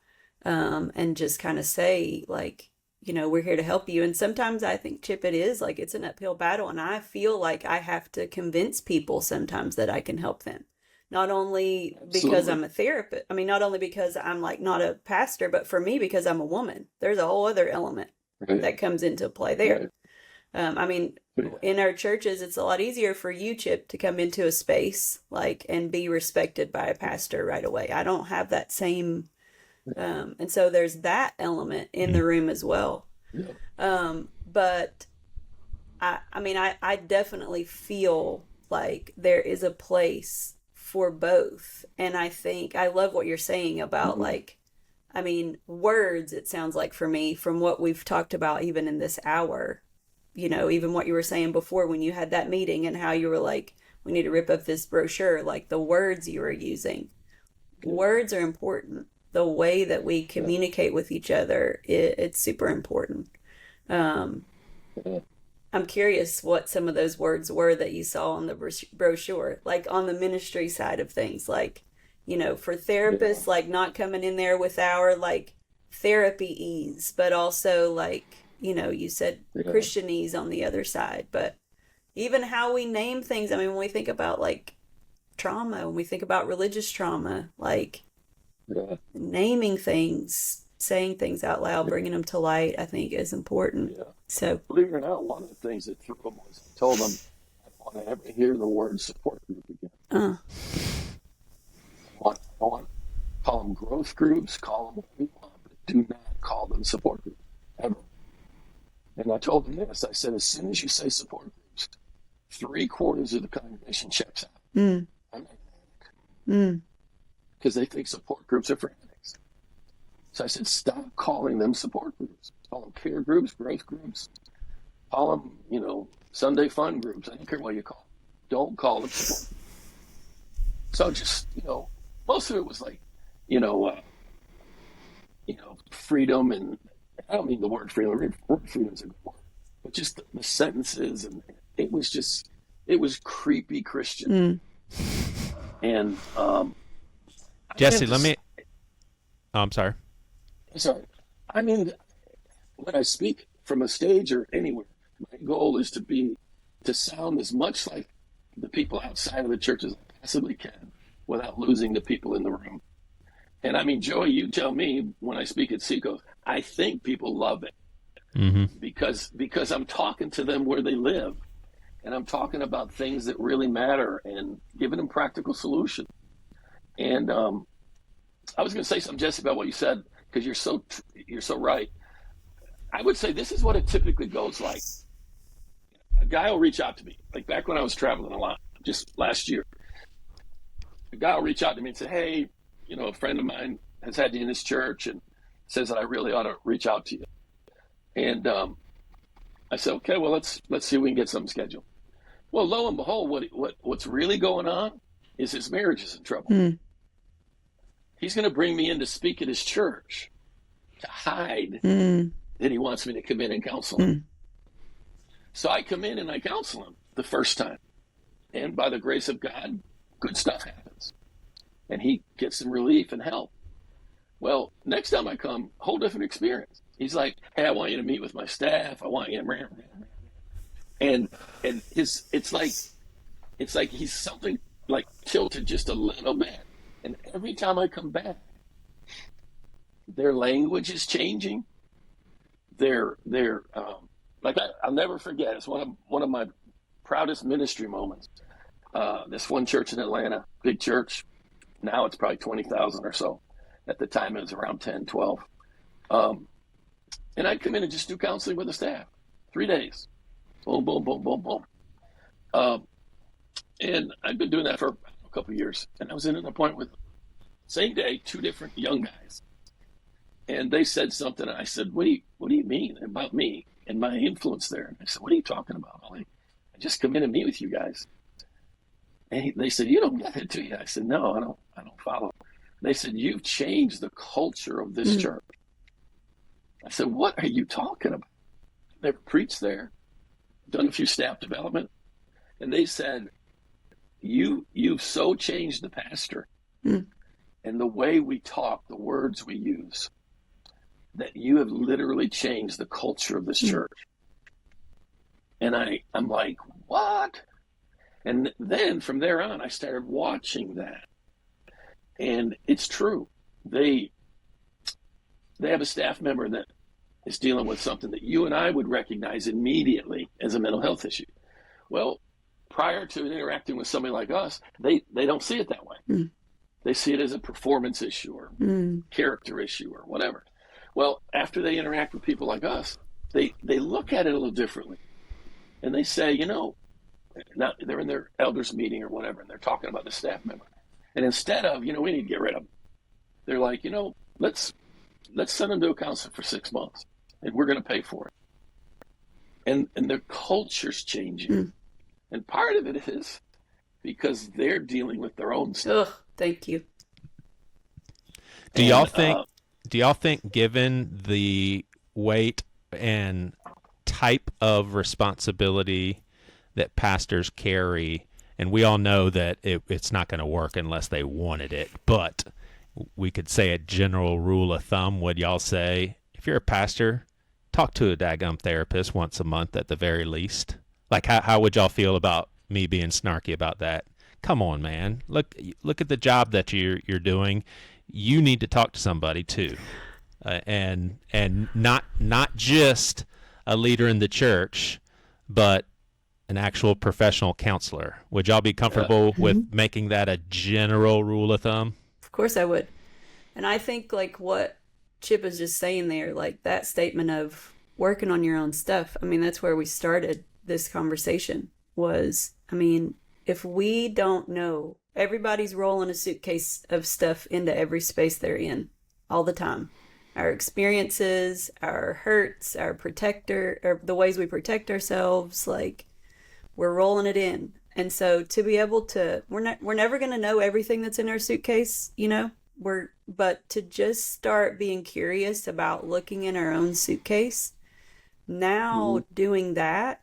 and just kind of say like, we're here to help you. And sometimes I think, Chip, it is like, it's an uphill battle. And I feel like I have to convince people sometimes that I can help them. Not only because I'm a therapist, not only because I'm like not a pastor, but for me, because I'm a woman, there's a whole other element that comes into play there. In our churches, it's a lot easier for you, Chip, to come into a space like and be respected by a pastor right away. I don't have that same, and so there's that element in the room as well. But I definitely feel like there is a place for both. And I think I love what you're saying about words, it sounds like for me, from what we've talked about even in this hour, even what you were saying before when you had that meeting and how you were like, we need to rip up this brochure, like the words you were using. Words are important. The way that we communicate with each other, it's super important. I'm curious what some of those words were that you saw on the brochure, like on the ministry side of things, like, for therapists, like not coming in there with our like therapy ease, but also like, you said Christianese on the other side, but even how we name things. When we think about like trauma, when we think about religious trauma, like naming things, saying things out loud, bringing them to light, I think is important. So believe it or not, one of the things that threw them was I told them I don't want to ever hear the word support group again. I want call them growth groups, call them what we want, but do not call them support groups ever. And I told them this. I said, as soon as you say support groups, 3/4 of the congregation checks out. Mm. I'm not because they think support groups are for addicts. So I said, stop calling them support groups. Call them care groups, growth groups. Call them, Sunday fun groups. I don't care what you call them. Don't call them support groups. So just, most of it was like, freedom, and I don't mean the word freedom. Word freedom is a good word, but just the sentences, and it was creepy Christian. And Jesse, I'm sorry. Sorry. I mean, when I speak from a stage or anywhere, my goal is to sound as much like the people outside of the church as I possibly can without losing the people in the room. And I mean, Joey, you tell me when I speak at Seacoast, I think people love it because I'm talking to them where they live, and I'm talking about things that really matter and giving them practical solutions. And I was going to say something, Jesse, about what you said, because you're so right. I would say this is what it typically goes like. A guy will reach out to me, like back when I was traveling a lot, just last year. A guy will reach out to me and say, hey, a friend of mine has had you in this church and says that I really ought to reach out to you. And I said, okay, well, let's see if we can get something scheduled. Well, lo and behold, what's really going on is his marriage is in trouble. He's going to bring me in to speak at his church to hide that he wants me to come in and counsel him. So I come in and I counsel him the first time. And by the grace of God, good stuff happens. And he gets some relief and help. Well, next time I come, whole different experience. He's like, hey, I want you to meet with my staff. I want you to... And it's like he's something like tilted just a little bit. And every time I come back, their language is changing. They're I'll never forget. It's one of my proudest ministry moments. This one church in Atlanta, big church. Now it's probably 20,000 or so. At the time, it was around 10, 12. And I'd come in and just do counseling with the staff. 3 days. Boom, boom, boom, boom, boom. And I'd been doing that for a couple of years. And I was in an appointment with, same day, 2 different young guys. And they said something, and I said, what do you mean about me and my influence there? And I said, what are you talking about? I just come in and meet with you guys. And they said, you don't get it, do you? I said, no, I don't follow. They said, you've changed the culture of this church. I said, what are you talking about? Never preached there, done a few staff development. And they said, you've so changed the pastor and the way we talk, the words we use, that you have literally changed the culture of this church. And I'm like, what? And then from there on, I started watching that. And it's true. They have a staff member that is dealing with something that you and I would recognize immediately as a mental health issue. Well, prior to interacting with somebody like us, they don't see it that way. They see it as a performance issue or character issue or whatever. Well, after they interact with people like us, they look at it a little differently. And they say, they're in their elders meeting or whatever, and they're talking about the staff member. And instead of, we need to get rid of them, they're like, let's send them to a counselor for 6 months, and we're going to pay for it. And their culture's changing. And part of it is because they're dealing with their own stuff. Ugh, thank you. Do y'all think, given the weight and type of responsibility that pastors carry, and we all know that it's not going to work unless they wanted it, but we could say a general rule of thumb, would y'all say, if you're a pastor, talk to a daggum therapist once a month at the very least? Like, how would y'all feel about me being snarky about that? Come on, man. Look at the job that you're doing. You need to talk to somebody too, and not just a leader in the church, but an actual professional counselor. Would y'all be comfortable with making that a general rule of thumb? Of course I would. And I think like what Chip is just saying there, like that statement of working on your own stuff. I mean, that's where we started this conversation was, I mean, if we don't know, everybody's rolling a suitcase of stuff into every space they're in all the time. Our experiences, our hurts, our protector, or the ways we protect ourselves, like we're rolling it in. And so to be able to, we're never going to know everything that's in our suitcase, you know, but to just start being curious about looking in our own suitcase, now doing that,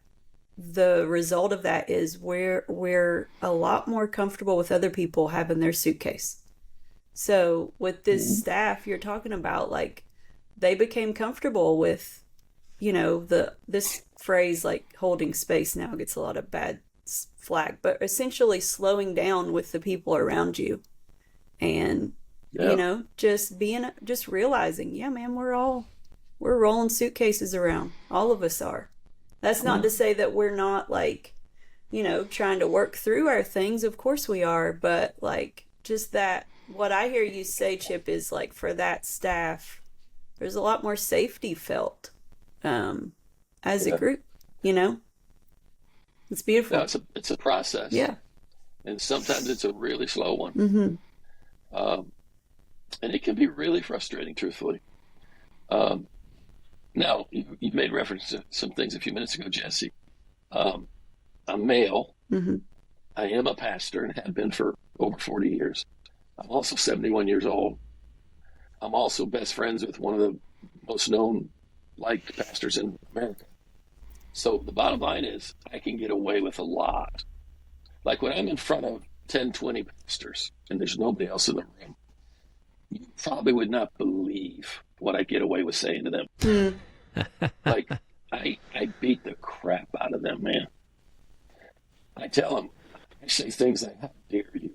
the result of that is we're a lot more comfortable with other people having their suitcase. So with this staff you're talking about, like they became comfortable with, you know, this phrase like holding space now gets a lot of bad flag, but essentially slowing down with the people around you and you know, just realizing, yeah, man, we're rolling suitcases around. All of us are. That's not to say that we're not like, you know, trying to work through our things. Of course we are, but like just that, what I hear you say, Chip, is like for that staff, there's a lot more safety felt as a group, you know? It's beautiful. No, it's a process. Yeah. And sometimes it's a really slow one. And it can be really frustrating, truthfully. Now, you've made reference to some things a few minutes ago, Jesse. I'm male. I am a pastor and have been for over 40 years. I'm also 71 years old. I'm also best friends with one of the most known, liked pastors in America. So the bottom line is I can get away with a lot. Like when I'm in front of 10, 20 pastors and there's nobody else in the room, you probably would not believe what I get away with saying to them. Like, I beat the crap out of them, man. I tell them, I say things like, how dare you?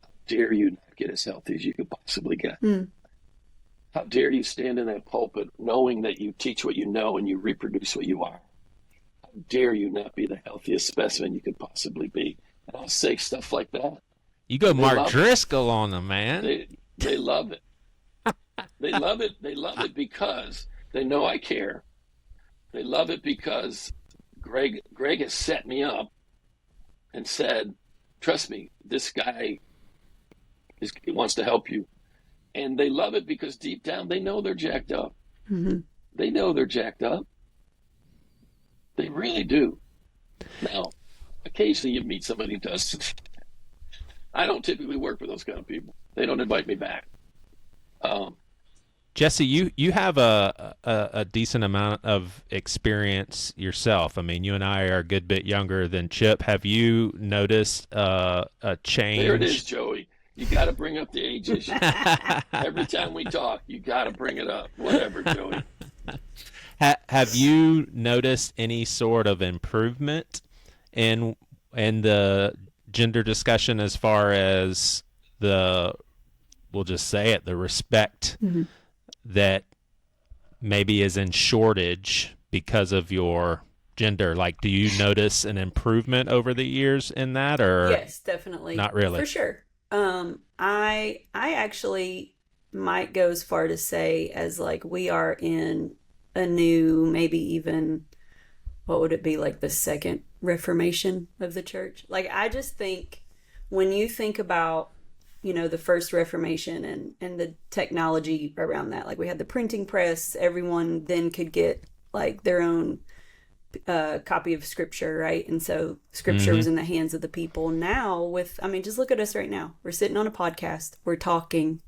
How dare you not get as healthy as you could possibly get? How dare you stand in that pulpit knowing that you teach what you know and you reproduce what you are? How dare you not be the healthiest specimen you could possibly be? And I'll say stuff like that. You go Mark Driscoll on them, man. They love it. They love it. They love it because they know I care. They love it because Greg has set me up and said, trust me, this guy wants to help you. And they love it because deep down they know they're jacked up. They know they're jacked up. They really do. Now, occasionally you meet somebody who does. I don't typically work with those kind of people. They don't invite me back. Jesse, you have a decent amount of experience yourself. I mean, you and I are a good bit younger than Chip. Have you noticed a change? There it is, Joey. You got to bring up the age issue. Every time we talk, you got to bring it up. Whatever, Joey. Have you noticed any sort of improvement in the gender discussion as far as we'll just say it, the respect that maybe is in shortage because of your gender? Like, do you notice an improvement over the years in that, or? Yes, definitely. Not really. For sure. I actually might go as far to say as like we are in a new, maybe even, what would it be, like the second Reformation of the church? Like, I just think when you think about, you know, the first Reformation and the technology around that, like we had the printing press, everyone then could get like their own copy of scripture, right? And so scripture was in the hands of the people. Now just look at us right now. We're sitting on a podcast, we're talking.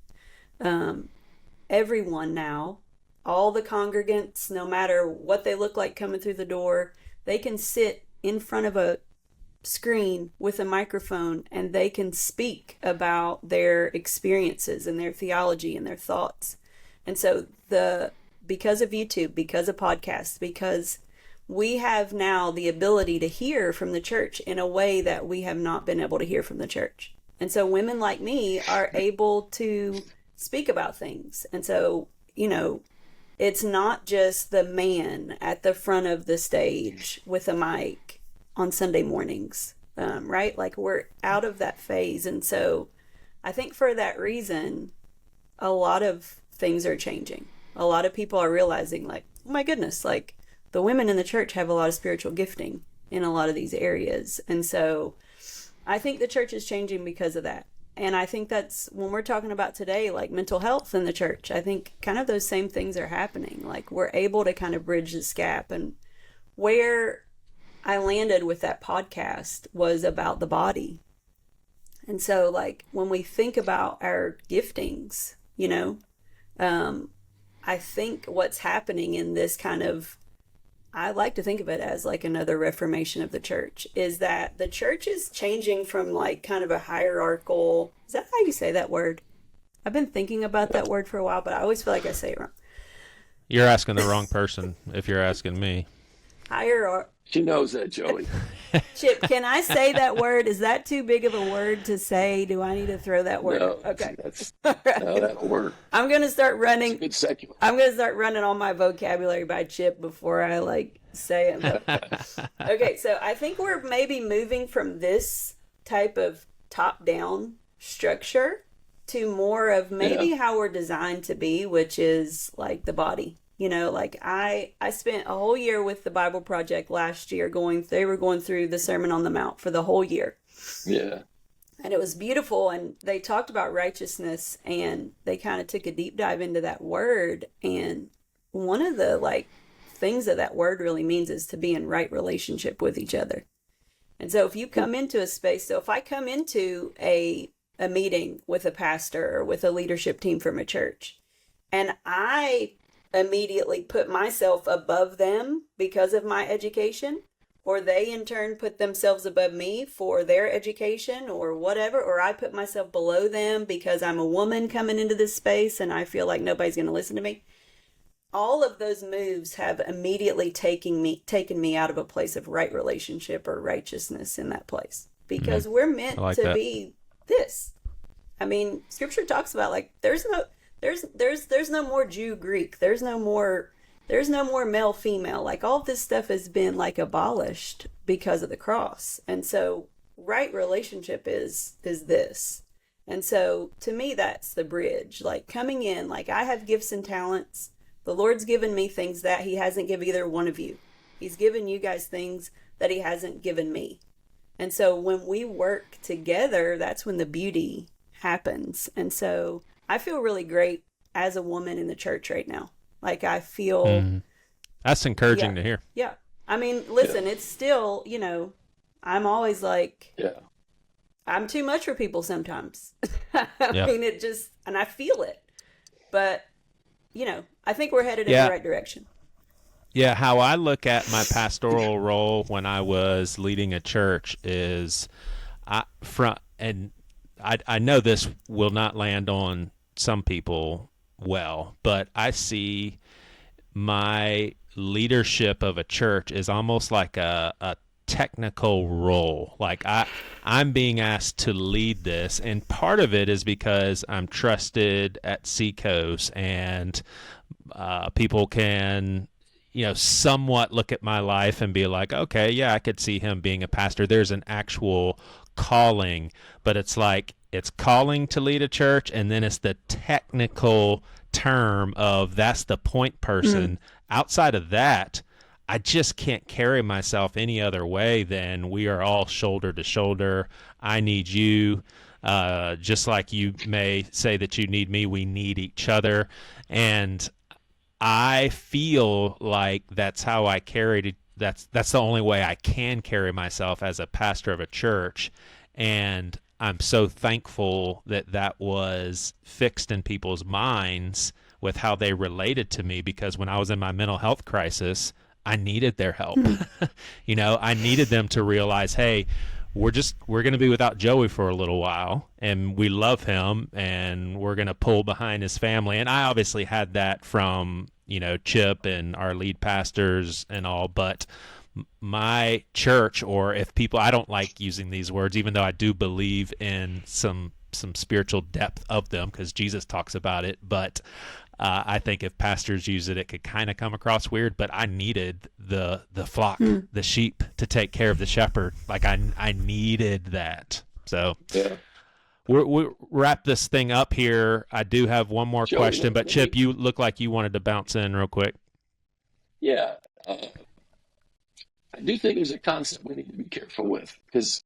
Everyone now, all the congregants, no matter what they look like coming through the door, they can sit in front of a screen with a microphone and they can speak about their experiences and their theology and their thoughts. And so because of YouTube, because of podcasts, because we have now the ability to hear from the church in a way that we have not been able to hear from the church. And so women like me are able to speak about things. And so, you know, it's not just the man at the front of the stage with a mic on Sunday mornings, right? Like we're out of that phase. And so I think for that reason, a lot of things are changing. A lot of people are realizing, like, oh my goodness, like the women in the church have a lot of spiritual gifting in a lot of these areas. And so I think the church is changing because of that. And I think that's when we're talking about today, like mental health in the church, I think kind of those same things are happening. Like we're able to kind of bridge this gap. And where I landed with that podcast was about the body. And so like when we think about our giftings, you know, I think what's happening in this kind of, I like to think of it as like another reformation of the church, is that the church is changing from like kind of a hierarchical, is that how you say that word? I've been thinking about that word for a while, but I always feel like I say it wrong. You're asking the wrong person if you're asking me. She knows that, Joey. Chip, can I say that word? Is that too big of a word to say? Do I need to throw that word? No, okay. No, that'll work. I'm going to start running. It's a good secular. I'm going to start running all my vocabulary by Chip before I like say it. Okay, so I think we're maybe moving from this type of top-down structure to more of maybe how we're designed to be, which is like the body. You know, like I spent a whole year with the Bible Project last year they were going through the Sermon on the Mount for the whole year. Yeah. And it was beautiful. And they talked about righteousness and they kind of took a deep dive into that word. And one of the like things that word really means is to be in right relationship with each other. And so if you come into a space, so if I come into a meeting with a pastor or with a leadership team from a church, and I immediately put myself above them because of my education, or they in turn put themselves above me for their education or whatever, or I put myself below them because I'm a woman coming into this space and I feel like nobody's going to listen to me. All of those moves have immediately taken me out of a place of right relationship or righteousness in that place, because we're meant to be this. I mean, scripture talks about like there's no more Jew Greek. There's no more male female. Like all this stuff has been like abolished because of the cross. And so right relationship is this. And so to me that's the bridge. Like coming in, like I have gifts and talents. The Lord's given me things that he hasn't given either one of you. He's given you guys things that he hasn't given me. And so when we work together, that's when the beauty happens. And so I feel really great as a woman in the church right now. Like I feel that's encouraging to hear. Yeah. I mean, listen, it's still, you know, I'm always like, I'm too much for people sometimes. I mean, it just, and I feel it. But, you know, I think we're headed in the right direction. Yeah, how I look at my pastoral role when I was leading a church is I know this will not land on some people well, but I see my leadership of a church is almost like a technical role. Like I'm being asked to lead this, and part of it is because I'm trusted at Seacoast, and people can, you know, somewhat look at my life and be like, okay, yeah, I could see him being a pastor. There's an actual calling, but it's like it's calling to lead a church, and then it's the technical term of that's the point person. Outside of that, I just can't carry myself any other way than we are all shoulder to shoulder. I need you, just like you may say that you need me. We need each other, and I feel like that's how I carried. That's the only way I can carry myself as a pastor of a church, and I'm so thankful that that was fixed in people's minds with how they related to me, because when I was in my mental health crisis, I needed their help. You know, I needed them to realize, hey, we're going to be without Joey for a little while, and we love him, and we're going to pull behind his family. And I obviously had that from, you know, Chip and our lead pastors and all, but my church, or if people, I don't like using these words, even though I do believe in some spiritual depth of them, because Jesus talks about it, but I think if pastors use it, it could kind of come across weird. But I needed the flock, the sheep, to take care of the shepherd. Like I needed that. So we'll wrap this thing up here. I do have one more Joey, question, but Chip, you look like you wanted to bounce in real quick. Yeah, I do think there's a concept we need to be careful with, because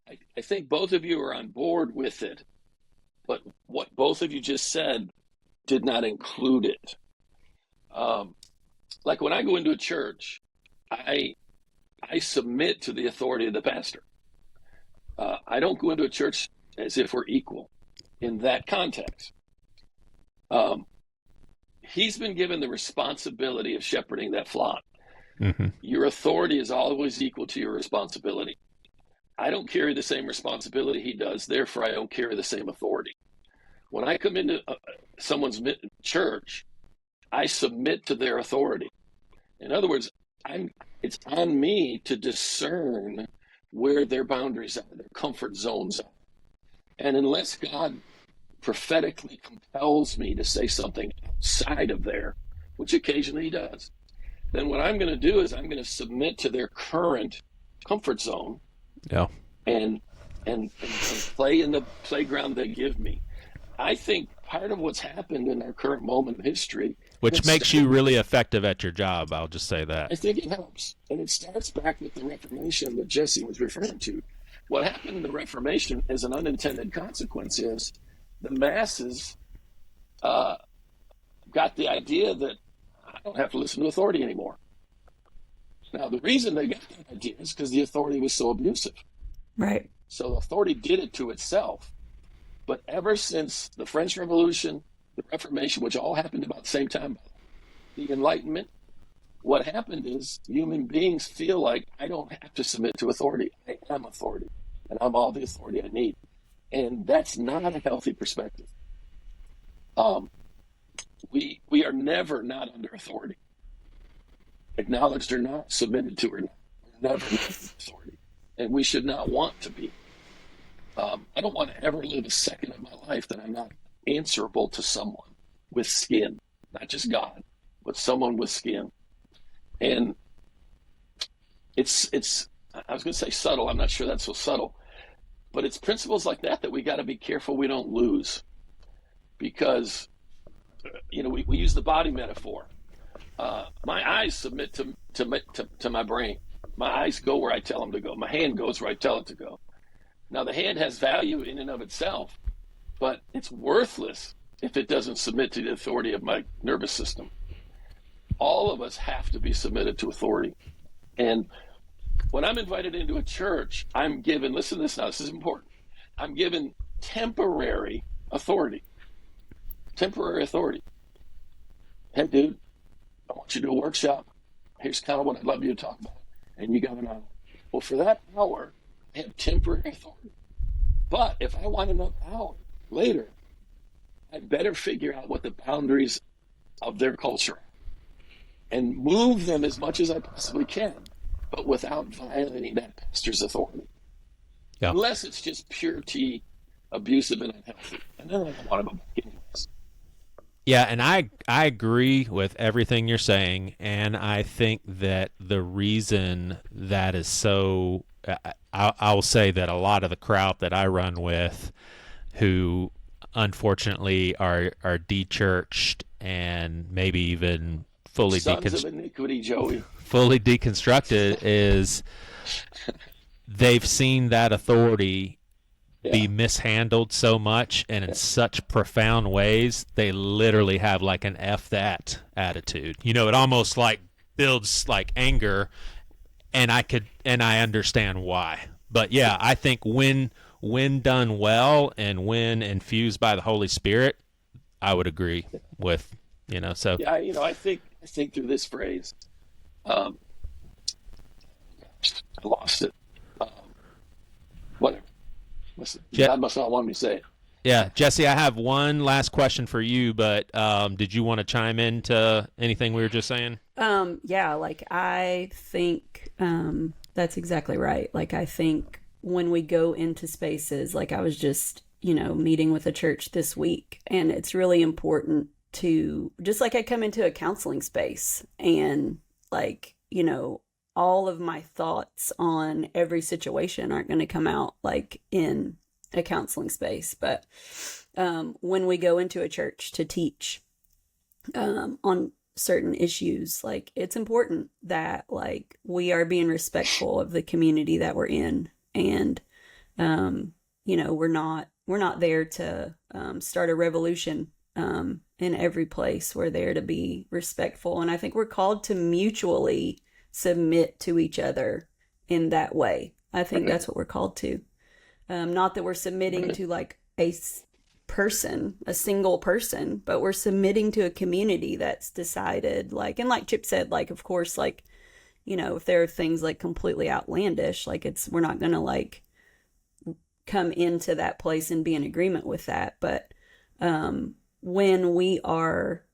I think both of you are on board with it, but what both of you just said did not include it. Like when I go into a church, I submit to the authority of the pastor. I don't go into a church as if we're equal in that context. He's been given the responsibility of shepherding that flock. Mm-hmm. Your authority is always equal to your responsibility. I don't carry the same responsibility he does, therefore I don't carry the same authority. When I come into someone's church, I submit to their authority. In other words, it's on me to discern where their boundaries are, their comfort zones are. And unless God prophetically compels me to say something outside of there, which occasionally he does, then what I'm going to do is I'm going to submit to their current comfort zone. Yeah. And play in the playground they give me. I think part of what's happened in our current moment of history, which makes you really effective at your job. I'll just say that. I think it helps. And it starts back with the Reformation that Jesse was referring to. What happened in the Reformation as an unintended consequence is the masses got the idea that I don't have to listen to authority anymore. Now, the reason they got that idea is because the authority was so abusive. Right. So authority did it to itself. But ever since the French Revolution, the Reformation, which all happened about the same time, the Enlightenment, what happened is human beings feel like I don't have to submit to authority. I am authority, and I'm all the authority I need. And that's not a healthy perspective. We are never not under authority. Acknowledged or not, submitted to or not. We're never under authority. And we should not want to be. I don't want to ever live a second of my life that I'm not answerable to someone with skin, not just God, but someone with skin. And it's I was going to say subtle. I'm not sure that's so subtle, but it's principles like that we got to be careful we don't lose, because we use the body metaphor. My eyes submit to my brain. My eyes go where I tell them to go. My hand goes where I tell it to go. Now, the hand has value in and of itself, but it's worthless if it doesn't submit to the authority of my nervous system. All of us have to be submitted to authority. And when I'm invited into a church, I'm given, listen to this now, this is important. I'm given temporary authority. Temporary authority. Hey, dude, I want you to do a workshop. Here's kind of what I'd love you to talk about. And you got an hour. Well, for that hour, I have temporary authority. But if I want another hour later, I better figure out what the boundaries of their culture are and move them as much as I possibly can, but without violating that pastor's authority. Yeah. Unless it's just pure T, abusive and unhealthy. And then I don't want to go back anyways. Yeah, and I agree with everything you're saying, and I think that the reason that is so, I'll say that a lot of the crowd that I run with, who unfortunately are de-churched and maybe even fully Sons of iniquity, Joey. fully deconstructed, is they've seen that authority be mishandled so much and in such profound ways, they literally have like an F that attitude. It almost like builds like anger, and I understand why. But yeah, I think when done well and when infused by the Holy Spirit, I would agree with, so. Yeah, I think through this phrase, I lost it. Whatever. Listen, God must not want me to say it. Yeah, Jesse, I have one last question for you, but did you want to chime in to anything we were just saying? Yeah, I think that's exactly right. I think when we go into spaces, I was just, meeting with a church this week, and it's really important to, just like I come into a counseling space and all of my thoughts on every situation aren't going to come out in a counseling space. But when we go into a church to teach on certain issues, like it's important that like we are being respectful of the community that we're in, and you know, we're not there to start a revolution in every place. We're there to be respectful, and I think we're called to mutually submit to each other in that way. I think that's what we're called to. Not that we're submitting to like a single person, but we're submitting to a community that's decided, like, and like Chip said, like, of course, like, you know, if there are things like completely outlandish, like we're not going to like come into that place and be in agreement with that. But when we are,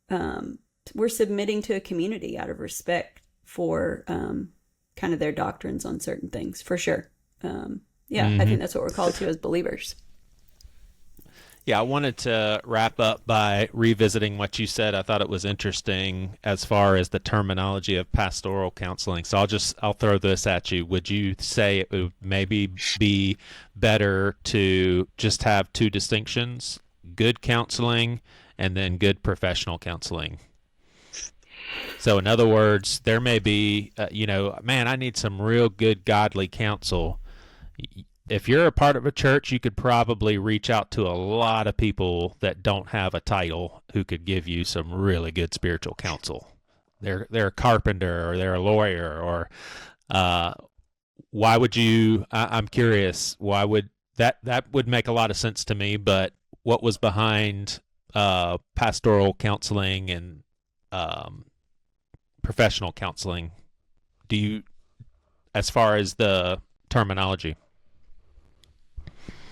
we're submitting to a community out of respect for kind of their doctrines on certain things, for sure. I think that's what we're called to as believers. Yeah, I wanted to wrap up by revisiting what you said. I thought it was interesting as far as the terminology of pastoral counseling. So I'll throw this at you. Would you say it would maybe be better to just have two distinctions, good counseling and then good professional counseling? So in other words, there may be, man, I need some real good godly counsel. If you're a part of a church, you could probably reach out to a lot of people that don't have a title who could give you some really good spiritual counsel. They're a carpenter or they're a lawyer, or why would you? I'm curious. Why would that would make a lot of sense to me? But what was behind pastoral counseling and professional counseling? Do you, as far as the terminology?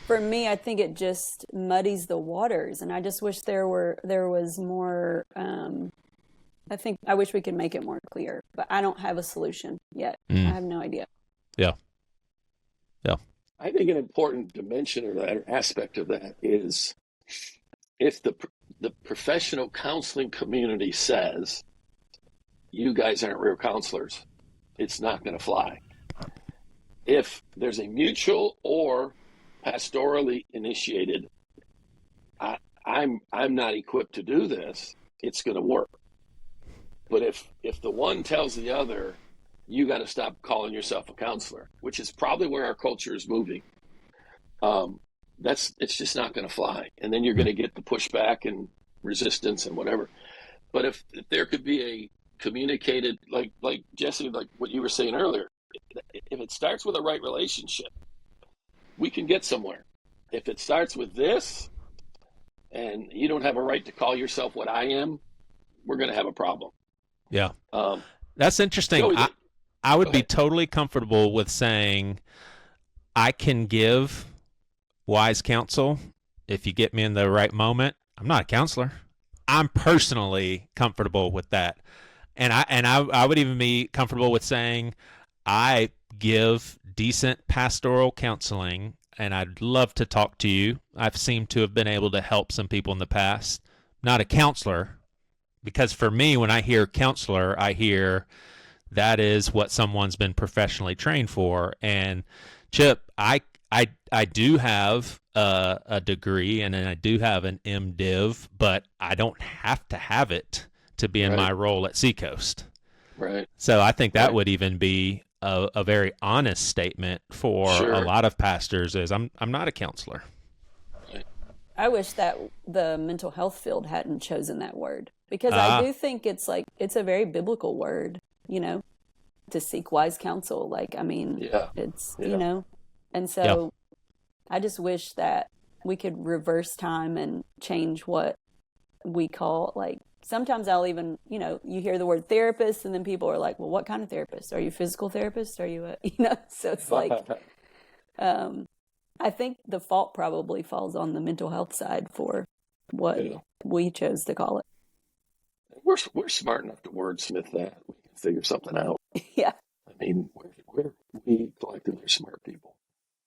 For me, I think it just muddies the waters, and I just wish there was more. I wish we could make it more clear, but I don't have a solution yet. I have no idea. Yeah. I think an important dimension or that aspect of that is if the professional counseling community says you guys aren't real counselors, it's not going to fly. If there's a mutual or pastorally initiated, I'm not equipped to do this, it's going to work. But if the one tells the other, you got to stop calling yourself a counselor, which is probably where our culture is moving, it's just not going to fly. And then you're going to get the pushback and resistance and whatever. But if there could be a communicated, like Jesse, like what you were saying earlier, if it starts with a right relationship, we can get somewhere. If it starts with this, and you don't have a right to call yourself what I am, we're going to have a problem. Yeah. That's interesting. I would be totally comfortable with saying I can give wise counsel if you get me in the right moment. I'm not a counselor. I'm personally comfortable with that. And I would even be comfortable with saying I give decent pastoral counseling, and I'd love to talk to you. I've seemed to have been able to help some people in the past. Not a counselor, because for me, when I hear counselor, I hear that is what someone's been professionally trained for. And Chip, I do have a degree, and I do have an MDiv, but I don't have to have it to be in my role at Seacoast. Right. So I think that would even be a very honest statement for a lot of pastors is I'm not a counselor. I wish that the mental health field hadn't chosen that word, because I do think it's a very biblical word, to seek wise counsel. Like, I mean, and so I just wish that we could reverse time and change what we call, like, sometimes I'll even, you hear the word therapist and then people are like, well, what kind of therapist? Are you a physical therapist? Are you so it's like, I think the fault probably falls on the mental health side for what we chose to call it. We're smart enough to wordsmith that. We can figure something out. Yeah. I mean, we collectively are smart people.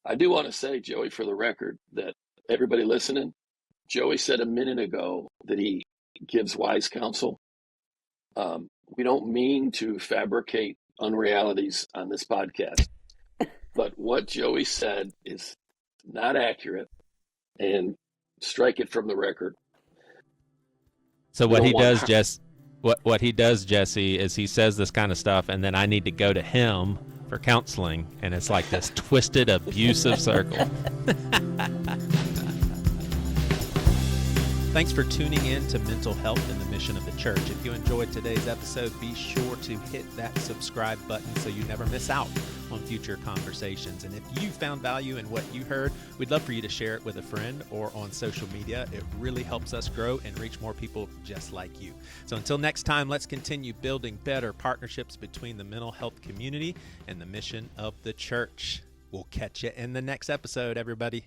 I do want to say, Joey, for the record, that everybody listening, Joey said a minute ago that he gives wise counsel. We don't mean to fabricate unrealities on this podcast, but what Joey said is not accurate, and strike it from the record. So We what don't he want does, har- Jess, what he does, Jesse, is he says this kind of stuff, and then I need to go to him for counseling, and it's like this twisted, abusive circle. Thanks for tuning in to Mental Health and the Mission of the Church. If you enjoyed today's episode, be sure to hit that subscribe button so you never miss out on future conversations. And if you found value in what you heard, we'd love for you to share it with a friend or on social media. It really helps us grow and reach more people just like you. So until next time, let's continue building better partnerships between the mental health community and the mission of the church. We'll catch you in the next episode, everybody.